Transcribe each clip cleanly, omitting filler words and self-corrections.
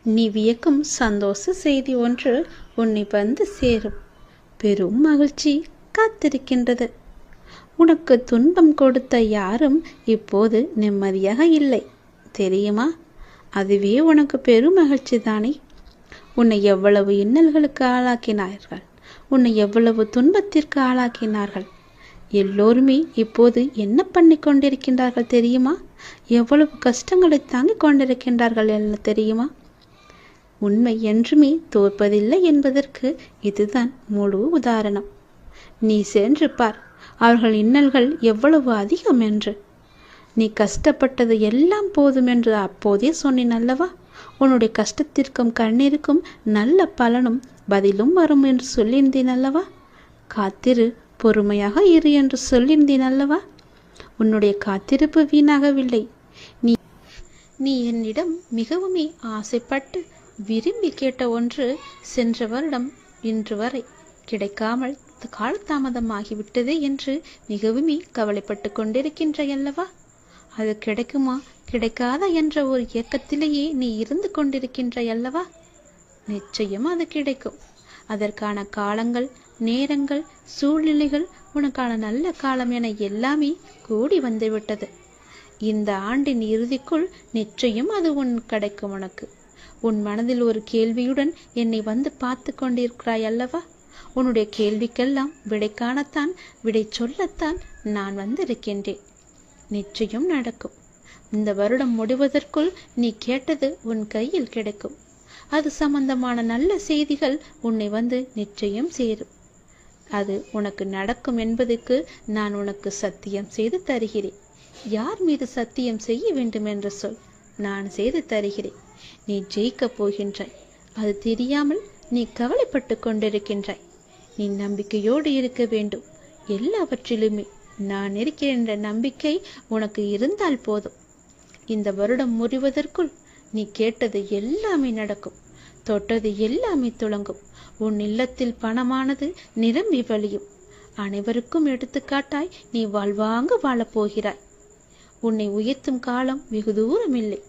நீ வியக்கும் சந்தோஷ செய்தி ஒன்று உன்னை வந்து சேரும். பெரும் மகிழ்ச்சி காத்திருக்கின்றது. உனக்கு துன்பம் கொடுத்த யாரும் இப்போது நிம்மதியாக இல்லை தெரியுமா? அதுவே உனக்கு பெரும் மகிழ்ச்சி தானே. உன்னை எவ்வளவு இன்னல்களுக்கு ஆளாக்கினார்கள், உன்னை எவ்வளவு துன்பத்திற்கு ஆளாக்கினார்கள். எல்லோருமே இப்போது என்ன பண்ணி கொண்டிருக்கின்றார்கள் தெரியுமா? எவ்வளவு கஷ்டங்களை தாங்கிக் கொண்டிருக்கின்றார்கள் என்ன தெரியுமா? உண்மை என்றுமே தோற்பதில்லை என்பதற்கு இதுதான் முழு உதாரணம். நீ சென்று பார், அவர்கள் இன்னல்கள் எவ்வளவு அதிகம் என்று. நீ கஷ்டப்பட்டது எல்லாம் போதும் என்று அப்போதே சொன்னேன் அல்லவா? உன்னுடைய கஷ்டத்திற்கும் கண்ணீருக்கும் நல்ல பலனும் பதிலும் வரும் என்று சொல்லியிருந்தேன் அல்லவா? காத்திரு, பொறுமையாக இரு என்று சொல்லியிருந்தேன் அல்லவா? உன்னுடைய காத்திருப்பு வீணாகவில்லை. நீ என்னிடம் மிகவுமே ஆசைப்பட்டு விரும்பி கேட்ட ஒன்று சென்ற வருடம் இன்று வரை கிடைக்காமல் காலதாமதமாகிவிட்டதே என்று மிகவுமே கவலைப்பட்டு கொண்டிருக்கின்றையல்லவா? அது கிடைக்குமா கிடைக்காதா என்ற ஒரு இயக்கத்திலேயே நீ இருந்து கொண்டிருக்கின்றையல்லவா? நிச்சயம் அது கிடைக்கும். அதற்கான காலங்கள், நேரங்கள், சூழ்நிலைகள், உனக்கான நல்ல காலம் என எல்லாமே கூடி வந்துவிட்டது. இந்த ஆண்டின் இறுதிக்குள் நிச்சயம் அது கிடைக்கும் உனக்கு. உன் மனதில் ஒரு கேள்வியுடன் என்னை வந்து பார்த்து கொண்டிருக்கிறாய் அல்லவா? உன்னுடைய கேள்விக்கெல்லாம் விடை காணத்தான், விடை சொல்லத்தான் நான் வந்திருக்கின்றேன். நிச்சயம் நடக்கும். இந்த வருடம் முடிவதற்குள் நீ கேட்டது உன் கையில் கிடைக்கும். அது சம்பந்தமான நல்ல செய்திகள் உன்னை வந்து நிச்சயம் சேரும். அது உனக்கு நடக்கும் என்பதற்கு நான் உனக்கு சத்தியம் செய்து தருகிறேன். யார் மீது சத்தியம் செய்ய வேண்டும் என்று சொல், நான் செய்து தருகிறேன். நீ ஜெயிக்கப் போகின்றாய். அது தெரியாமல் நீ கவலைப்பட்டு கொண்டிருக்கின்றாய். நீ நம்பிக்கையோடு இருக்க வேண்டும். எல்லாவற்றிலுமே நான் இருக்கிறேன் என்ற நம்பிக்கை உனக்கு இருந்தால் போதும். இந்த வருடம் முடிவதற்குள் நீ கேட்டது எல்லாமே நடக்கும். தொட்டது எல்லாமே துளங்கும். உன் இல்லத்தில் பணமானது நிரம்பி வழியும். அனைவருக்கும் எடுத்துக்காட்டாய் நீ வாழ்வாங்க வாழப்போகிறாய். உன்னை உயர்த்தும் காலம் வெகு தூரம் இல்லை.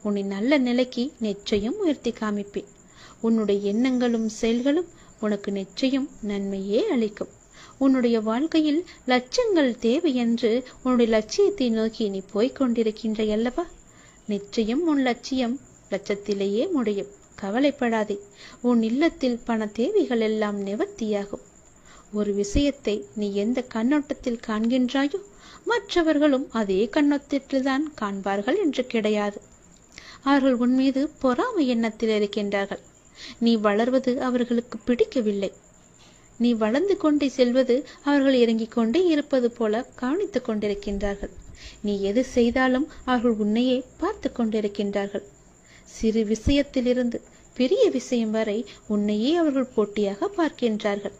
உன்னை நல்ல நிலைக்கு நிச்சயம் உயர்த்தி காமிப்பேன். உன்னுடைய எண்ணங்களும் செயல்களும் உனக்கு நிச்சயம் நன்மையே அளிக்கும். உன்னுடைய வாழ்க்கையில் லட்சங்கள் தேவை என்று உன்னுடைய லட்சியத்தை நோக்கி நீ போய்கொண்டிருக்கின்றையல்லவா? நிச்சயம் உன் லட்சியம் லட்சத்திலேயே முடியும். கவலைப்படாதே. உன் இல்லத்தில் பண தேவைகள் எல்லாம் நிவர்த்தியாகும். ஒரு விஷயத்தை நீ எந்த கண்ணோட்டத்தில் காண்கின்றாயோ மற்றவர்களும் அதே கண்ணோட்டத்தில்தான் காண்பார்கள் என்று கிடையாது. அவர்கள் உன் மீது பொறாமை எண்ணத்தில் இருக்கின்றார்கள். நீ வளர்வது அவர்களுக்கு பிடிக்கவில்லை. நீ வளர்ந்து கொண்டே செல்வது அவர்கள் இறங்கிக் கொண்டே இருப்பது போல கவனித்துக் கொண்டிருக்கின்றார்கள். நீ எது செய்தாலும் அவர்கள் உன்னையே பார்த்து கொண்டிருக்கின்றார்கள். சிறு விஷயத்திலிருந்து பெரிய விஷயம் வரை உன்னையே அவர்கள் போட்டியாக பார்க்கின்றார்கள்.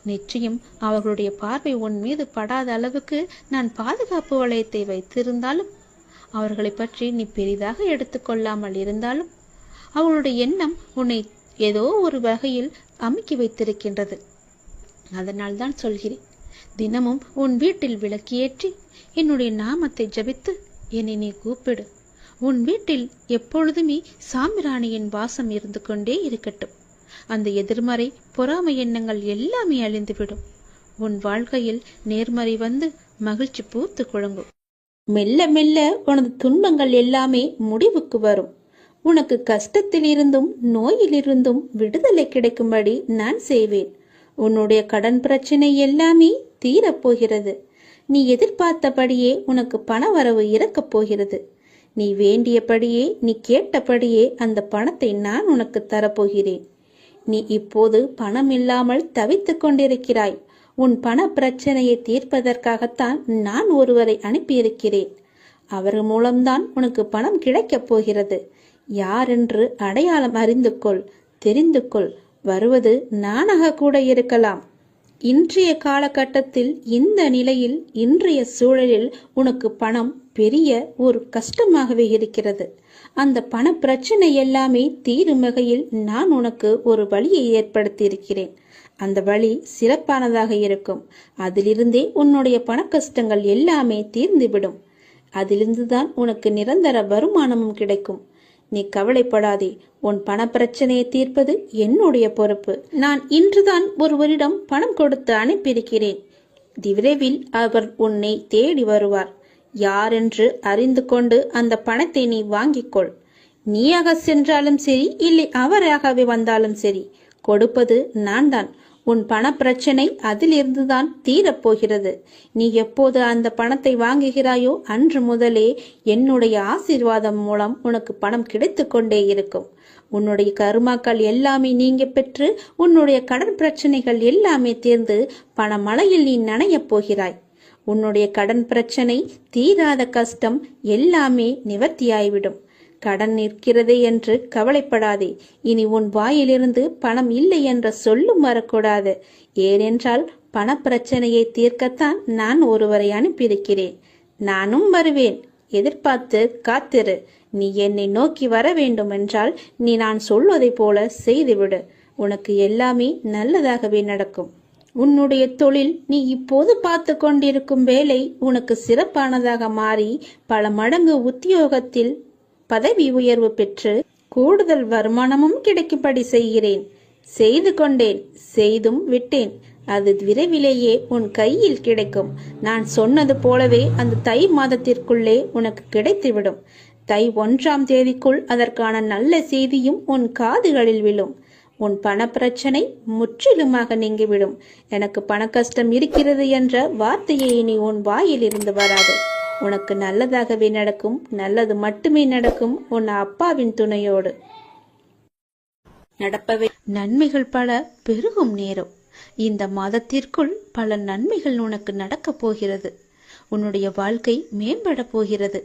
நிச்சயம் அவர்களுடைய பார்வை உன் மீது படாத அளவுக்கு நான் பாதுகாப்பு வளையத்தை வைத்திருந்தாலும், அவர்களை பற்றி நீ பெரிதாக எடுத்துக்கொள்ளாமல் இருந்தாலும், அவர்களுடைய எண்ணம் உன்னை ஏதோ ஒரு வகையில் அமுக்கி வைத்திருக்கின்றது. அதனால் தான் சொல்கிறேன், தினமும் உன் வீட்டில் விளக்கேற்றி என்னுடைய நாமத்தை ஜபித்து என்னை நீ கூப்பிடு. உன் வீட்டில் எப்பொழுதுமே சாம்பிராணியின் வாசம் இருந்து கொண்டே இருக்கட்டும். அந்த எதிர்மறை பொறாமை எண்ணங்கள் எல்லாமே அழிந்துவிடும். உன் வாழ்க்கையில் நேர்மறை வந்து மகிழ்ச்சி பூத்து குழங்கும். மெல்ல மெல்ல உனது துன்பங்கள் எல்லாமே முடிவுக்கு வரும். உனக்கு கஷ்டத்திலிருந்தும் நோயிலிருந்தும் விடுதலை கிடைக்கும்படி நான் செய்வேன். உன்னுடைய கடன் பிரச்சனை எல்லாமே தீரப்போகிறது. நீ எதிர்பார்த்தபடியே உனக்கு பண வரவு இறக்கப் போகிறது. நீ வேண்டியபடியே, நீ கேட்டபடியே அந்த பணத்தை நான் உனக்கு தரப்போகிறேன். நீ இப்போது பணம் இல்லாமல் தவித்துக் கொண்டிருக்கிறாய். உன் பண பிரச்சனையை தீர்ப்பதற்காகத்தான் நான் ஒருவரை அனுப்பியிருக்கிறேன். அவர் மூலம்தான் உனக்கு பணம் கிடைக்கப் போகிறது. யாரென்று அடையாளம் அறிந்து கொள், தெரிந்து கொள். வருவது நானாக கூட இருக்கலாம். இன்றைய காலகட்டத்தில், இந்த நிலையில், இன்றைய சூழலில் உனக்கு பணம் பெரிய ஒரு கஷ்டமாகவே இருக்கிறது. அந்த பண பிரச்சனை எல்லாமே தீரும் வகையில் நான் உனக்கு ஒரு வழியை ஏற்படுத்தி இருக்கிறேன். அந்த வழி சிறப்பானதாக இருக்கும். அதிலிருந்தே உன்னுடைய பண கஷ்டங்கள் எல்லாமே தீர்ந்துவிடும். அதிலிருந்துதான் உனக்கு நிரந்தர வருமானமும் கிடைக்கும். நீ கவலைப்படாதே. உன் பண பிரச்சனையை தீர்ப்பது என்னுடைய பொறுப்பு. நான் இன்றுதான் ஒருவரிடம் பணம் கொடுத்து அனுப்பியிருக்கிறேன். விரைவில் அவர் உன்னை தேடி வருவார். யாரென்று அறிந்து கொண்டு அந்த பணத்தை நீ வாங்கிக்கொள். நீயாக சென்றாலும் சரி, இல்லை அவராகவே வந்தாலும் சரி, கொடுப்பது நான் தான். உன் பண பிரச்சனை அதிலிருந்துதான் தீரப்போகிறது. நீ எப்போது அந்த பணத்தை வாங்குகிறாயோ அன்று முதலே என்னுடைய ஆசீர்வாதம் மூலம் உனக்கு பணம் கிடைத்து கொண்டே இருக்கும். உன்னுடைய கருமாக்கள் எல்லாமே நீங்க பெற்று உன்னுடைய கடன் பிரச்சனைகள் எல்லாமே தீர்ந்து பணமழையில் நீ நனையப் போகிறாய். உன்னுடைய கடன் பிரச்சனை, தீராத கஷ்டம் எல்லாமே நிவர்த்தியாய்விடும். கடன் நிற்கிறதே என்று கவலைப்படாதே. இனி உன் வாயிலிருந்து பணம் இல்லை என்ற சொல்லும் வரக்கூடாது. ஏனென்றால் பண பிரச்சனையை தீர்க்கத்தான் நான் ஒருவரை அனுப்பியிருக்கிறேன். நானும் வருவேன். எதிர்பார்த்து காத்திரு. நீ என்னை நோக்கி வர வேண்டும் என்றால் நீ நான் சொல்வதை போல செய்துவிடு. உனக்கு எல்லாமே நல்லதாகவே நடக்கும். உன்னுடைய தொழில், நீ இப்போது பார்த்து கொண்டிருக்கும் வேலை உனக்கு சிறப்பானதாக மாறி பல மடங்கு உத்தியோகத்தில் பதவி உயர்வு பெற்று கூடுதல் வருமானமும் கிடைக்கும்படி செய்கிறேன். செய்து கொண்டேன், செய்தும் விட்டேன். அது விரைவிலேயே உன் கையில் கிடைக்கும். நான் சொன்னது போலவே அந்த தை மாதத்திற்குள்ளே உனக்கு கிடைத்துவிடும். தை 1ஆம் தேதிக்குள் அதற்கான நல்ல செய்தியும் உன் காதுகளில் விழும். உன் பண பிரச்சனை முற்றிலுமாக நீங்கிவிடும். எனக்கு பண கஷ்டம் இருக்கிறது என்ற வார்த்தையை இனி உன் வாயில் இருந்து வராது. உனக்கு நல்லதாகவே நடக்கும். நல்லது மட்டுமே நடக்கும். உன் அப்பாவின் துணையோடு நடப்பவை நன்மைகள் பல பெருகும் நேரம். இந்த மாதத்திற்குள் பல நன்மைகள் உனக்கு நடக்கப் போகிறது. உன்னுடைய வாழ்க்கை மேம்பட போகிறது.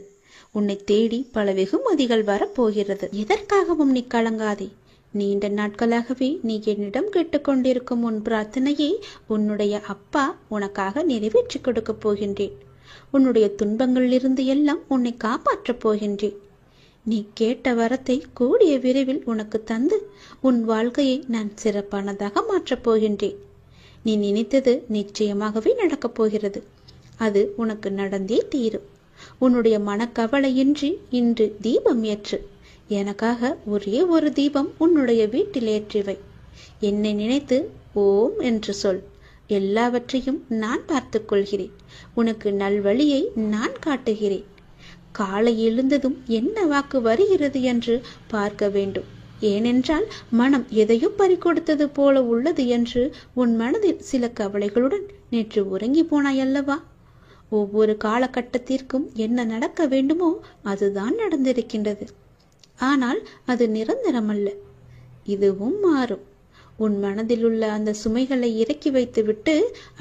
உன்னை தேடி பல வெகுமதிகள் வரப்போகிறது. எதற்காகவும் நீ கலங்காதே. நீண்ட நாட்களாகவே நீ என்னிடம் கேட்டுக்கொண்டிருக்கும் உன் பிரார்த்தனையை உன்னுடைய அப்பா உனக்காக நிறைவேற்றி கொடுக்கப் போகின்றேன். உன்னுடைய துன்பங்களிலிருந்து எல்லாம் உன்னை காப்பாற்றப் போகின்றேன். நீ கேட்ட வரத்தை கூடிய விரைவில் உனக்கு தந்து உன் வாழ்க்கையை நான் சிறப்பானதாக மாற்றப் போகின்றேன். நீ நினைத்தது நிச்சயமாகவே நடக்கப் போகிறது. அது உனக்கு நடந்தே தீரும். உன்னுடைய மனக்கவலையின்றி இன்று தீபம் ஏற்று. எனக்காக ஒரே ஒரு தீபம் உன்னுடைய வீட்டில் ஏற்றிவை. என்னை நினைத்து ஓம் என்று சொல். எல்லாவற்றையும் நான் பார்த்துக் கொள்கிறேன். உனக்கு நல்வழியை நான் காட்டுகிறேன். காலை எழுந்ததும் என்ன வாக்கு வருகிறது என்று பார்க்க வேண்டும். ஏனென்றால் மனம் எதையும் பறிகொடுத்தது போல உள்ளது என்று உன் மனதில் சில கவலைகளுடன் நேற்று உறங்கி போனாய் அல்லவா? ஒவ்வொரு காலகட்டத்திற்கும் என்ன நடக்க வேண்டுமோ அதுதான் நடந்திருக்கின்றது. ஆனால் அது நிரந்தரமல்ல. இதுவும் மாறும். உன் மனதில் உள்ள அந்த சுமைகளை இறக்கி வைத்துவிட்டு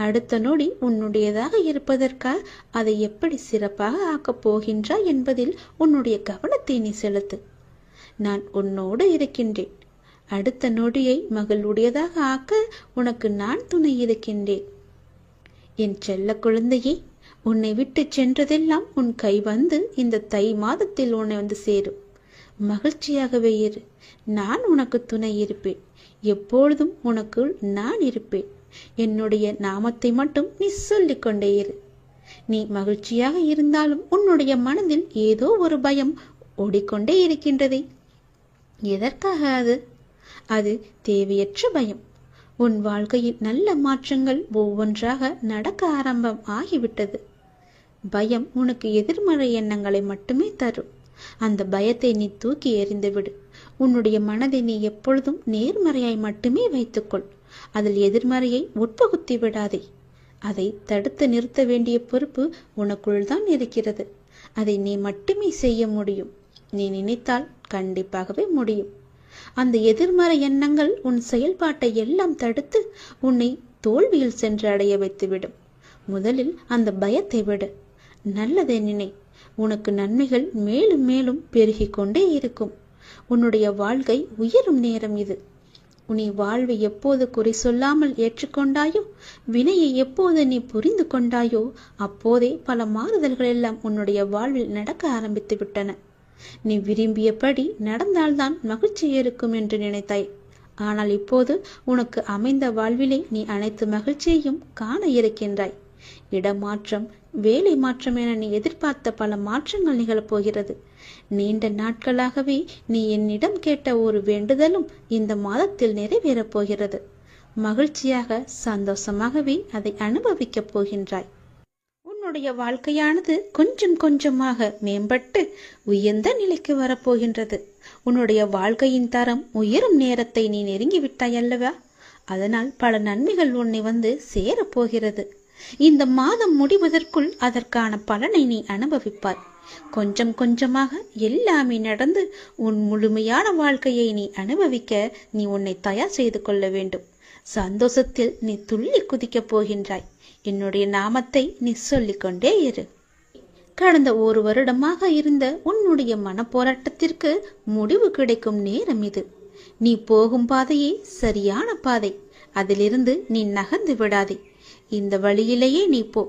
அடுத்த நொடி உன்னுடையதாக இருப்பதற்காக அதை எப்படி சிறப்பாக ஆக்கப் போகின்றாய் என்பதில் உன்னுடைய கவனத்தை நீ செலுத்து. நான் உன்னோடு இருக்கின்றேன். அடுத்த நொடியை மகளுடையதாக ஆக்க உனக்கு நான் துணை இருக்கின்றேன். என் செல்ல குழந்தையே, உன்னை விட்டு சென்றதெல்லாம் உன் கை வந்து இந்த தை மாதத்தில் உன்னை வந்து சேரும். மகிழ்ச்சியாகவே இரு. நான் உனக்கு துணை இருப்பேன். எப்பொழுதும் உனக்குள் நான் இருப்பேன். என்னுடைய நாமத்தை மட்டும் நீ சொல்லிக் கொண்டே இரு. நீ மகிழ்ச்சியாக இருந்தாலும் உன்னுடைய மனதில் ஏதோ ஒரு பயம் ஓடிக்கொண்டே இருக்கின்றதே. எதற்காக அது? அது தேவையற்ற பயம். உன் வாழ்க்கையில் நல்ல மாற்றங்கள் ஒவ்வொன்றாக நடக்க ஆரம்பம் ஆகிவிட்டது. பயம் உனக்கு எதிர்மறை எண்ணங்களை மட்டுமே தரும். அந்த பயத்தை நீ தூக்கி எறிந்துவிடு. உன்னுடைய மனதை நீ எப்பொழுதும் நேர்மறையாய் மட்டுமே வைத்துக்கொள். அதில் எதிர்மறையை உட்பகுத்தி விடாதே. அதை தடுத்து நிறுத்த வேண்டிய பொறுப்பு உனக்குள் தான் இருக்கிறது. அதை நீ மட்டுமே செய்ய முடியும். நீ நினைத்தால் கண்டிப்பாகவே முடியும். அந்த எதிர்மறை எண்ணங்கள் உன் செயல்பாட்டை எல்லாம் தடுத்து உன்னை தோல்வியில் சென்று அடைய வைத்துவிடும். முதலில் அந்த பயத்தை விடு. நல்லதை நினை. உனக்கு நன்மைகள் மேலும் மேலும் பெருகிக் கொண்டே இருக்கும். உன்னுடைய வாழ்க்கை உயரும் நேரம் இது. உன்னை வாழ்வை எப்போது குறை சொல்லாமல் ஏற்றுக்கொண்டாயோ, வினையை எப்போது நீ புரிந்து கொண்டாயோ, அப்போதே பல மாறுதல்கள் எல்லாம் உன்னுடைய வாழ்வில் நடக்க ஆரம்பித்து விட்டன. நீ விரும்பியபடி நடந்தால்தான் மகிழ்ச்சி இருக்கும் என்று நினைத்தாய். ஆனால் இப்போது உனக்கு அமைந்த வாழ்விலே நீ அனைத்து மகிழ்ச்சியையும் காண இருக்கின்றாய். இடமாற்றம், வேலை மாற்றம் என நீ எதிர்பார்த்த பல மாற்றங்கள் நிகழப்போகிறது. நீண்ட நாட்களாகவே நீ என்னிடம் கேட்ட ஒரு வேண்டுதலும் இந்த மாதத்தில் நிறைவேறப் போகிறது. மகிழ்ச்சியாக சந்தோஷமாகவே அதை அனுபவிக்கப் போகின்றாய். உன்னுடைய வாழ்க்கையானது கொஞ்சம் கொஞ்சமாக மேம்பட்டு உயர்ந்த நிலைக்கு வரப்போகின்றது. உன்னுடைய வாழ்க்கையின் தரம் உயரும் நேரத்தை நீ நெருங்கிவிட்டாய் அல்லவா? அதனால் பல நன்மைகள் உன்னை வந்து சேரப்போகிறது. இந்த மாதம் முடிவதற்குள் அதற்கான பலனை நீ அனுபவிப்பாய். கொஞ்சம் கொஞ்சமாக எல்லாமே நடந்து உன் முழுமையான வாழ்க்கையை நீ அனுபவிக்க நீ உன்னை தயார் செய்து கொள்ள வேண்டும். சந்தோஷத்தில் நீ துள்ளி குதிக்கப் போகின்றாய். என்னுடைய நாமத்தை நீ சொல்லிக்கொண்டே இரு. கடந்த 1 வருடமாக இருந்த உன்னுடைய மனப்போராட்டத்திற்கு முடிவு கிடைக்கும் நேரம் இது. நீ போகும் பாதையே சரியான பாதை. அதிலிருந்து நீ நகர்ந்து விடாதே. இந்த வழியிலேயே நீ போ.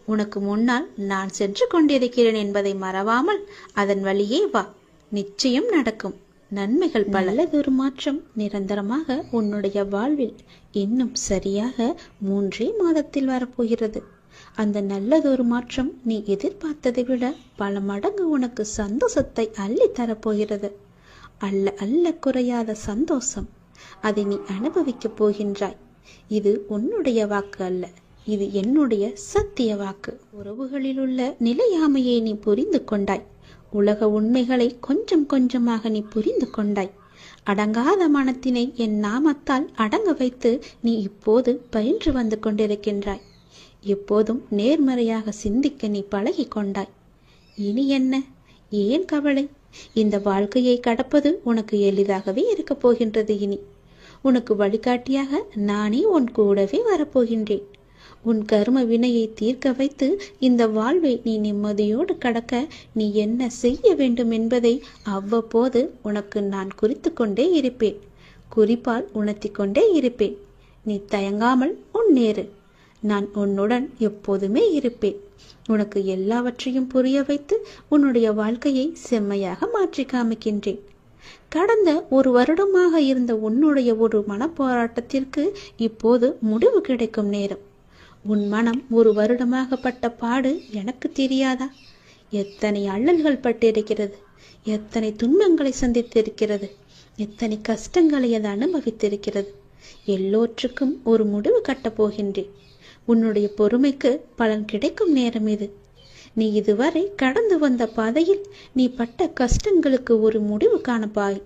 உனக்கு முன்னால் நான் சென்று கொண்டிருக்கிறேன் என்பதை மறவாமல் அதன் வழியே வா. நிச்சயம் நடக்கும். நன்மைகள் பல. நல்லதொரு மாற்றம் நிரந்தரமாக உன்னுடைய வாழ்வில் இன்னும் சரியாக 3 மாதத்தில் வரப்போகிறது. அந்த நல்லதொரு மாற்றம் நீ எதிர்பார்த்ததை விட பல மடங்கு உனக்கு சந்தோஷத்தை அள்ளி தரப்போகிறது. அல்ல அல்ல குறையாத சந்தோஷம். அதை நீ அனுபவிக்கப் போகின்றாய். இது உன்னுடைய வாக்கு அல்ல, இது என்னுடைய சத்திய வாக்கு. உறவுகளில் உள்ள நிலையாமையை நீ புரிந்து கொண்டாய். உலக உண்மைகளை கொஞ்சம் கொஞ்சமாக நீ புரிந்து கொண்டாய். அடங்காத மனத்தினை என் நாமத்தால் அடங்க வைத்து நீ இப்போது பயின்று வந்து கொண்டிருக்கின்றாய். எப்போதும் நேர்மறையாக சிந்திக்க நீ பழகி கொண்டாய். இனி என்ன, ஏன் கவலை? இந்த வாழ்க்கையை கடப்பது உனக்கு எளிதாகவே இருக்கப் போகின்றது. இனி உனக்கு வழிகாட்டியாக நானே உன் கூடவே வரப்போகின்றேன். உன் கர்ம வினையை தீர்க்க வைத்து இந்த வாழ்வை நீ நிம்மதியோடு கடக்க நீ என்ன செய்ய வேண்டும் என்பதை அவ்வப்போது உனக்கு நான் குறித்து கொண்டே இருப்பேன். குறிப்பால் உணர்த்தி கொண்டே இருப்பேன். நீ தயங்காமல் முன்னேறு. நான் உன்னுடன் எப்போதுமே இருப்பேன். உனக்கு எல்லாவற்றையும் புரிய வைத்து உன்னுடைய வாழ்க்கையை செம்மையாக மாற்றி காமிக்கின்றேன். கடந்த 1 வருடமாக இருந்த உன்னுடைய ஒரு மனப்போராட்டத்திற்கு இப்போது முடிவு கிடைக்கும் நேரம். உன் மனம் 1 வருடமாக பட்ட பாடு எனக்கு தெரியாதா? எத்தனை அல்லல்கள் பட்டிருக்கிறது, எத்தனை துன்பங்களை சந்தித்திருக்கிறது, எத்தனை கஷ்டங்களை அது அனுபவித்திருக்கிறது. எல்லோற்றுக்கும் ஒரு முடிவு கட்டப் போகின்றேன். உன்னுடைய பொறுமைக்கு பலன் கிடைக்கும் நேரம் இது. நீ இதுவரை கடந்து வந்த பாதையில் நீ பட்ட கஷ்டங்களுக்கு ஒரு முடிவு காணப்பாய்.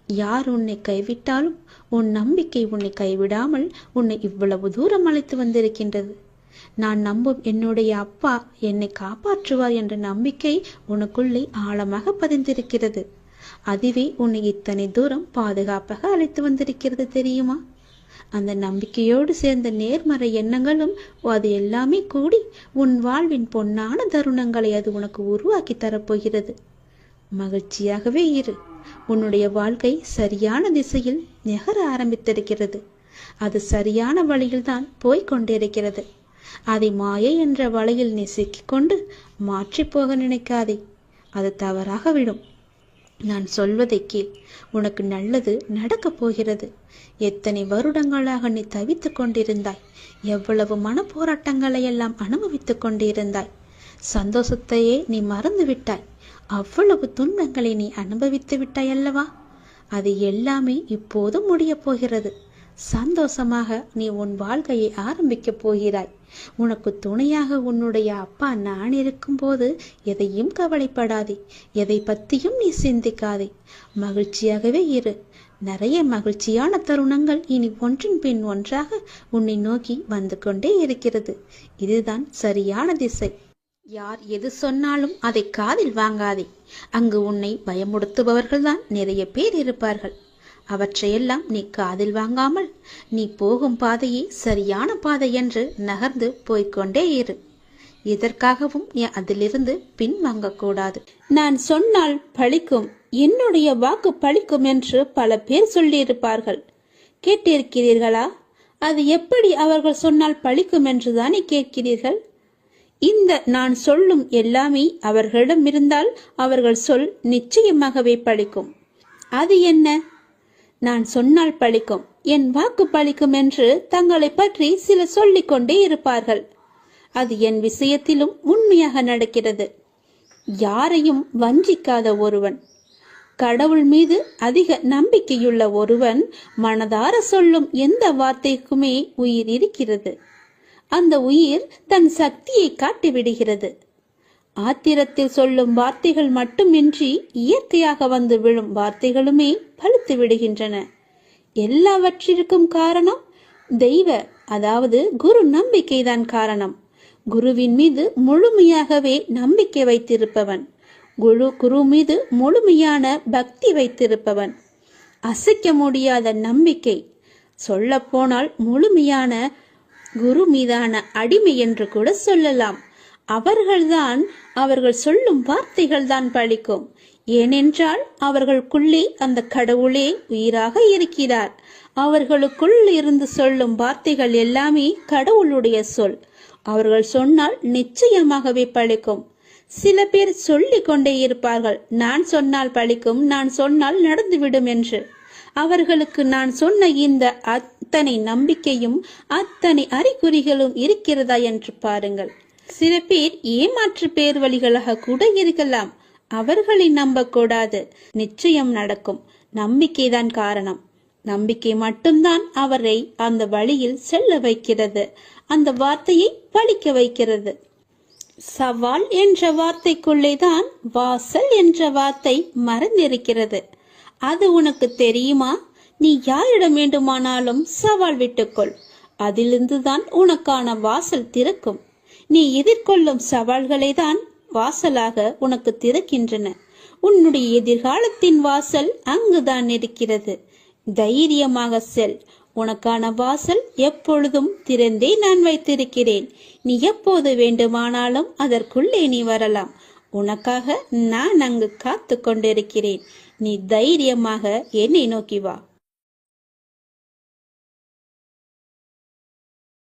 யார் உன்னை கைவிட்டாலும் உன் நம்பிக்கை உன்னை கைவிடாமல் உன்னை இவ்வளவு தூரம் அழைத்து வந்திருக்கின்றது. நான் நம்பும் என்னுடைய அப்பா என்னை காப்பாற்றுவார் என்ற நம்பிக்கை உனக்குள்ளே ஆழமாக பதிந்திருக்கிறது. அதுவே உன்னை இத்தனை தூரம் பாதுகாப்பாக அழைத்து வந்திருக்கிறது தெரியுமா? அந்த நம்பிக்கையோடு சேர்ந்த நேர்மறை எண்ணங்களும் அது எல்லாமே கூடி உன் வாழ்வின் பொன்னான தருணங்களை அது உனக்கு உருவாக்கி தரப்போகிறது. மகிழ்ச்சியாகவே இரு. உன்னுடைய வாழ்க்கை சரியான திசையில் நகர ஆரம்பித்திருக்கிறது. அது சரியான வழியில்தான் போய்கொண்டிருக்கிறது. அதை மாயை என்ற வலையில் நீ சிக்கிக்கொண்டு மாற்றி போக நினைக்காதே. அது தவறாக விடும். நான் சொல்வதை கேள். உனக்கு நல்லது நடக்கப் போகிறது. எத்தனை வருடங்களாக நீ தவித்துக் கொண்டிருந்தாய். எவ்வளவு மனப்போராட்டங்களை எல்லாம் அனுபவித்துக் கொண்டிருந்தாய். சந்தோஷத்தையே நீ மறந்து விட்டாய். அவ்வளவு துன்பங்களை நீ அனுபவித்து விட்டாய் அல்லவா? அது எல்லாமே இப்போது முடியப் போகிறது. சந்தோஷமாக நீ உன் வாழ்க்கையை ஆரம்பிக்கப் போகிறாய். உனக்கு துணையாக உன்னுடைய அப்பா நான் இருக்கும்போது எதையும் கவலைப்படாதே. எதை பற்றியும் நீ சிந்திக்காதே. மகிழ்ச்சியாகவே இரு. நிறைய மகிழ்ச்சியான தருணங்கள் இனி ஒன்றின் பின் ஒன்றாக உன்னை நோக்கி வந்து கொண்டே இருக்கிறது. இதுதான் சரியான திசை. யார் எது சொன்னாலும் அதை காதில் வாங்காதே. அங்கு உன்னை பயமுறுத்துபவர்கள்தான் நிறைய பேர் இருப்பார்கள். அவற்றையெல்லாம் நீ காதில் வாங்காமல் நீ போகும் பாதையே சரியான பாதை என்று நகர்ந்து போய்கொண்டே இரு. எதற்காகவும் நீ அதிலிருந்து பின்வாங்கக்கூடாது. நான் சொன்னால் பழிக்கும், என்னுடைய வாக்கு பழிக்கும் என்று பல பேர் சொல்லியிருப்பார்கள். கேட்டிருக்கிறீர்களா? அது எப்படி அவர்கள் சொன்னால் பழிக்கும் என்றுதானே கேட்கிறீர்கள்? இந்த நான் சொல்லும் எல்லாமே அவர்களிடம் இருந்தால் அவர்கள் சொல் நிச்சயமாகவே பழிக்கும். அது என்ன? நான் சொன்னால் பழிக்கும், என் வாக்கு பழிக்கும் என்று தங்களை பற்றி சிலர் சொல்லிக் கொண்டே இருப்பார்கள். அது என் விஷயத்திலும் உண்மையாக நடக்கிறது. யாரையும் வஞ்சிக்காத ஒருவன், கடவுள் மீது அதிக நம்பிக்கையுள்ள ஒருவன் மனதார சொல்லும் எந்த வார்த்தைக்குமே உயிர் இருக்கிறது. அந்த உயிர் தன் சக்தியை காட்டிவிடுகிறது. ஆத்திரத்தில் சொல்லும் வார்த்தைகள் மட்டுமின்றி இயற்கையாக வந்து விழும் வார்த்தைகளுமே பழுத்து விடுகின்றன. எல்லாவற்றிற்கும் காரணம் தெய்வ, அதாவது குரு நம்பிக்கைதான் காரணம். குருவின் மீது முழுமையாகவே நம்பிக்கை வைத்திருப்பவன், குரு மீது முழுமையான பக்தி வைத்திருப்பவன், அசைக்க முடியாத நம்பிக்கை, சொல்ல போனால் முழுமையான குரு மீதான அடிமை என்று கூட சொல்லலாம். அவர்கள் சொல்லும் வார்த்தைகள் தான் பலிக்கும். ஏனென்றால் அவர்களுக்குள்ளே அந்த கடவுளே உயிராக இருக்கிறார். அவர்களுக்குள் இருந்து சொல்லும் வார்த்தைகள் எல்லாமே கடவுளுடைய சொல். அவர்கள் சொன்னால் நிச்சயமாகவே பலிக்கும். சில பேர் சொல்லிக் கொண்டே இருப்பார்கள், நான் சொன்னால் பலிக்கும், நான் சொன்னால் நடந்துவிடும் என்று. அவர்களுக்கு நான் சொன்ன இந்த அத்தனை நம்பிக்கையும் அத்தனை அறிகுறிகளும் இருக்கிறதா என்று பாருங்கள். சில பேர் ஏமாற்று பேர் வழிகளாக கூட இருக்கலாம். அவர்களை நம்பக்கூடாது. நிச்சயம் நடக்கும். நம்பிக்கைதான் காரணம். நம்பிக்கை மட்டும்தான் அவரை அந்த வழியில் செல்ல வைக்கிறது, அந்த வார்த்தையை பலிக்க வைக்கிறது. சவால் என்ற வார்த்தைக்குள்ளேதான் வாசல் என்ற வார்த்தை மறைந்திருக்கிறது. அது உனக்கு தெரியுமா? நீ யாரிடம் வேண்டுமானாலும் சவால் விட்டுக்கொள். அதிலிருந்து தான் உனக்கான வாசல் திறக்கும். நீ எதிர்கொள்ளும் சவால்களை தான் வாசலாக உனக்கு திறக்கின்றன. உன்னுடைய எதிர்காலத்தின் வாசல் அங்குதான் இருக்கிறது. தைரியமாக செல். உனக்கான வாசல் எப்பொழுதும் திறந்தே நான் வைத்திருக்கிறேன். நீ எப்போது வேண்டுமானாலும் அதற்குள்ளே நீ வரலாம். உனக்காக நான் அங்கு காத்து கொண்டிருக்கிறேன். நீ தைரியமாக என்னை நோக்கி வா.